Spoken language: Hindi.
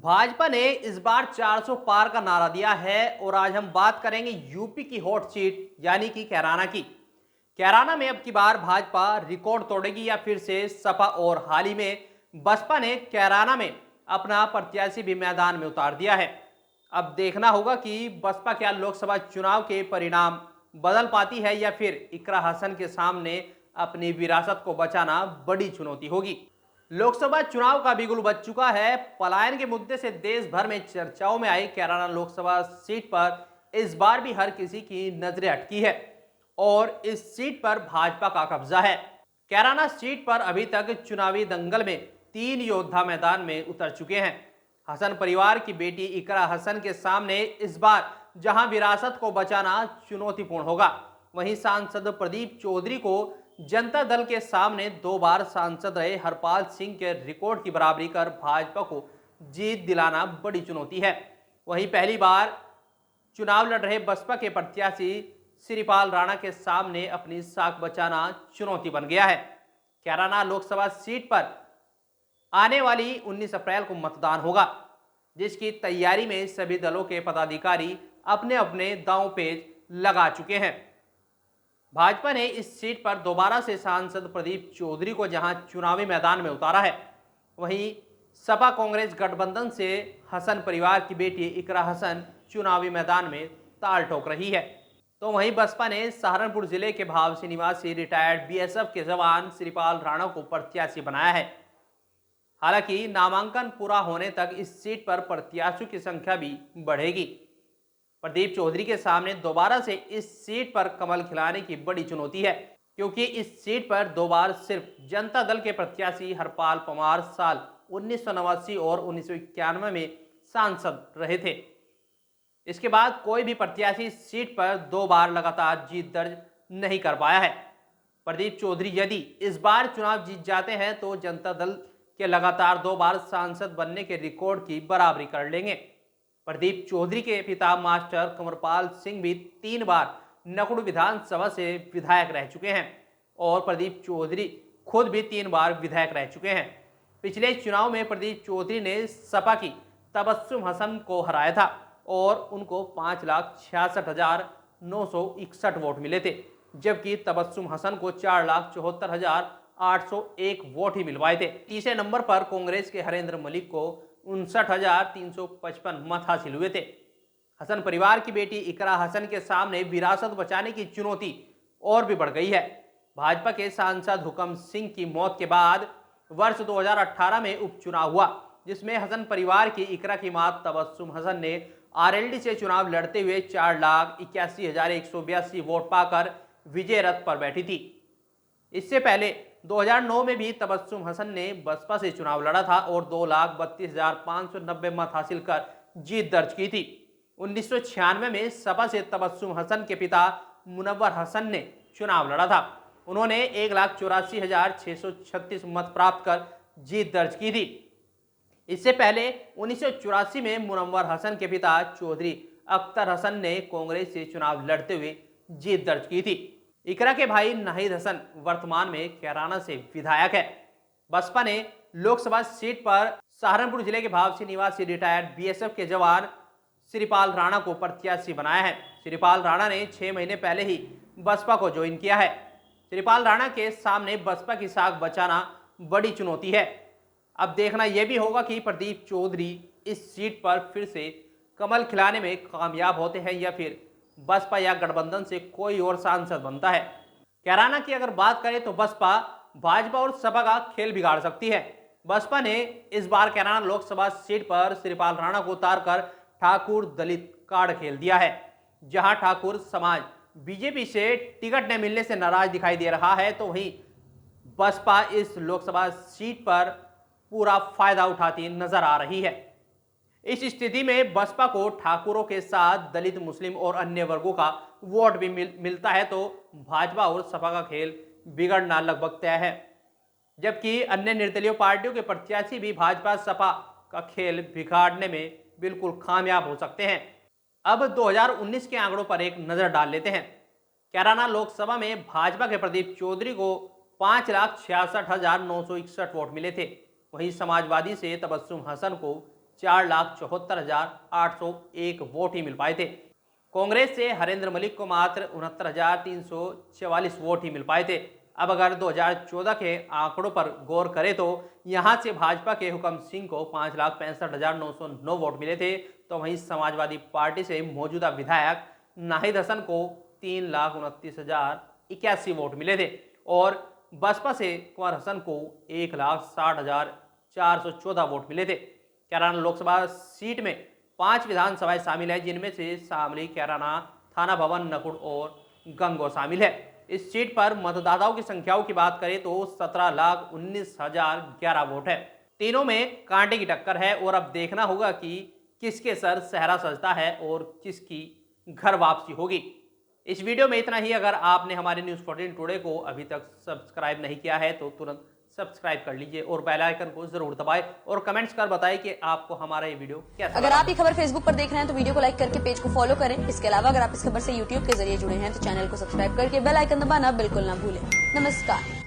भाजपा ने इस बार 400 पार का नारा दिया है और आज हम बात करेंगे यूपी की हॉट सीट यानी कि कैराना की। कैराना में अब की बार भाजपा रिकॉर्ड तोड़ेगी या फिर से सपा, और हाल ही में बसपा ने कैराना में अपना प्रत्याशी भी मैदान में उतार दिया है। अब देखना होगा कि बसपा क्या लोकसभा चुनाव के परिणाम बदल पाती है या फिर इकरा हसन के सामने अपनी विरासत को बचाना बड़ी चुनौती होगी। लोकसभा चुनाव का बिगुल बज चुका है। पलायन के मुद्दे से देश भर में चर्चाओं में आई कैराना लोकसभा सीट पर इस बार भी हर किसी की नजरें अटकी है और इस सीट पर भाजपा का कब्जा है। कैराना सीट पर अभी तक चुनावी दंगल में 3 योद्धा मैदान में उतर चुके हैं। हसन परिवार की बेटी इकरा हसन के सामने इस बार जहां विरासत को बचाना चुनौतीपूर्ण होगा, वहीं सांसद प्रदीप चौधरी को जनता दल के सामने 2 बार सांसद रहे हरपाल सिंह के रिकॉर्ड की बराबरी कर भाजपा को जीत दिलाना बड़ी चुनौती है। वहीं पहली बार चुनाव लड़ रहे बसपा के प्रत्याशी श्रीपाल राणा के सामने अपनी साख बचाना चुनौती बन गया है। कैराना लोकसभा सीट पर आने वाली 19 अप्रैल को मतदान होगा, जिसकी तैयारी में सभी दलों के पदाधिकारी अपने अपने दांव पेच लगा चुके हैं। भाजपा ने इस सीट पर दोबारा से सांसद प्रदीप चौधरी को जहां चुनावी मैदान में उतारा है, वहीं सपा कांग्रेस गठबंधन से हसन परिवार की बेटी इकरा हसन चुनावी मैदान में ताल ठोक रही है। तो वहीं बसपा ने सहारनपुर जिले के भावसी निवासी रिटायर्ड बीएसएफ के जवान श्रीपाल राणा को प्रत्याशी बनाया है। हालांकि नामांकन पूरा होने तक इस सीट पर प्रत्याशियों की संख्या भी बढ़ेगी। प्रदीप चौधरी के सामने दोबारा से इस सीट पर कमल खिलाने की बड़ी चुनौती है, क्योंकि इस सीट पर 2 बार सिर्फ जनता दल के प्रत्याशी हरपाल पवार साल 1989 और 1991 में सांसद रहे थे। इसके बाद कोई भी प्रत्याशी सीट पर 2 बार लगातार जीत दर्ज नहीं कर पाया है। प्रदीप चौधरी यदि इस बार चुनाव जीत जाते हैं तो जनता दल के लगातार 2 बार सांसद बनने के रिकॉर्ड की बराबरी कर लेंगे। प्रदीप चौधरी के पिता मास्टर कंवरपाल सिंह भी 3 बार नकुड़ विधानसभा से विधायक रह चुके हैं और प्रदीप चौधरी खुद भी 3 बार विधायक रह चुके हैं। पिछले चुनाव में प्रदीप चौधरी ने सपा की तबस्सुम हसन को हराया था और उनको 5,66,961 वोट मिले थे, जबकि तबस्सुम हसन को 4,74,801 वोट ही मिलवाए थे। तीसरे नंबर पर कांग्रेस के हरेंद्र मलिक को 59,355 मत हासिल हुए थे। हसन परिवार की बेटी इकरा हसन के सामने विरासत बचाने की चुनौती और भी बढ़ गई है। भाजपा के सांसद हुकम सिंह की मौत के बाद वर्ष 2018 में उपचुनाव हुआ, जिसमें हसन परिवार की इकरा की मां तबस्सुम हसन ने आरएलडी से चुनाव लड़ते हुए 4,81,182 वोट पाकर विजय रथ पर बैठी थी। इससे पहले 2009 में भी तबस्सुम हसन ने बसपा से चुनाव लड़ा था और 2,32,590 मत हासिल कर जीत दर्ज की थी। 1996 में सपा से तबस्सुम हसन के पिता मुनव्वर हसन ने चुनाव लड़ा था। उन्होंने 1,84,636 मत प्राप्त कर जीत दर्ज की थी। इससे पहले 1984 में मुनव्वर हसन के पिता चौधरी अख्तर हसन ने कांग्रेस से चुनाव लड़ते हुए जीत दर्ज की थी। इकरा के भाई नाहिद हसन वर्तमान में कैराना से विधायक है। बसपा ने लोकसभा सीट पर सहारनपुर जिले के भावसी निवासी रिटायर्ड बीएसएफ के जवान श्रीपाल राणा को प्रत्याशी बनाया है। श्रीपाल राणा ने 6 महीने पहले ही बसपा को ज्वाइन किया है। श्रीपाल राणा के सामने बसपा की साख बचाना बड़ी चुनौती है। अब देखना यह भी होगा कि प्रदीप चौधरी इस सीट पर फिर से कमल खिलाने में कामयाब होते हैं या फिर बसपा या गठबंधन से कोई और सांसद बनता है। कैराना की अगर बात करें तो बसपा भाजपा और सपा का खेल बिगाड़ सकती है। बसपा ने इस बार कैराना लोकसभा सीट पर श्रीपाल राणा को उतारकर ठाकुर दलित कार्ड खेल दिया है। जहां ठाकुर समाज बीजेपी से टिकट न मिलने से नाराज दिखाई दे रहा है, तो वहीं बसपा इस लोकसभा सीट पर पूरा फायदा उठाती नजर आ रही है। इस स्थिति में बसपा को ठाकुरों के साथ दलित, मुस्लिम और अन्य वर्गों का वोट भी मिलता है तो भाजपा और सपा का खेल बिगड़ना लगभग तय है। जबकि अन्य निर्दलीय पार्टियों के प्रत्याशी भी भाजपा सपा का खेल बिगाड़ने में बिल्कुल कामयाब हो सकते हैं। अब 2019 के आंकड़ों पर एक नजर डाल लेते हैं। कैराना लोकसभा में भाजपा के प्रदीप चौधरी को 5,66,961 वोट मिले थे। वहीं समाजवादी से तबस्सुम हसन को 4,74,801 वोट ही मिल पाए थे। कांग्रेस से हरेंद्र मलिक को मात्र 69,344 वोट ही मिल पाए थे। अब अगर 2014 के आंकड़ों पर गौर करें तो यहां से भाजपा के हुकम सिंह को 5,65,909 वोट मिले थे, तो वहीं समाजवादी पार्टी से मौजूदा विधायक नाहिद हसन को 3,29,081 वोट मिले थे और बसपा से कुंवर हसन को 1,60,414 वोट मिले थे। कैराना लोकसभा सीट में 5 विधानसभाएं शामिल है, जिनमें से शामली, कैराना, थाना भवन, नकुड़ और गंगोह शामिल है। इस सीट पर मतदाताओं की संख्याओं की बात करें तो 17,19,011 वोट है। तीनों में कांटे की टक्कर है और अब देखना होगा कि किसके सर सहरा सजता है और किसकी घर वापसी होगी। इस वीडियो में इतना ही। अगर आपने हमारे न्यूज़ 14 टुडे को अभी तक सब्सक्राइब नहीं किया है तो तुरंत सब्सक्राइब कर लीजिए और बेल आइकन को जरूर दबाएं और कमेंट्स कर बताएं कि आपको हमारा ये वीडियो कैसा लगा। अगर आप ये खबर फेसबुक पर देख रहे हैं तो वीडियो को लाइक करके पेज को फॉलो करें। इसके अलावा अगर आप इस खबर से यूट्यूब के जरिए जुड़े हैं तो चैनल को सब्सक्राइब करके बेल आइकन दबाना बिल्कुल ना भूलें। नमस्कार।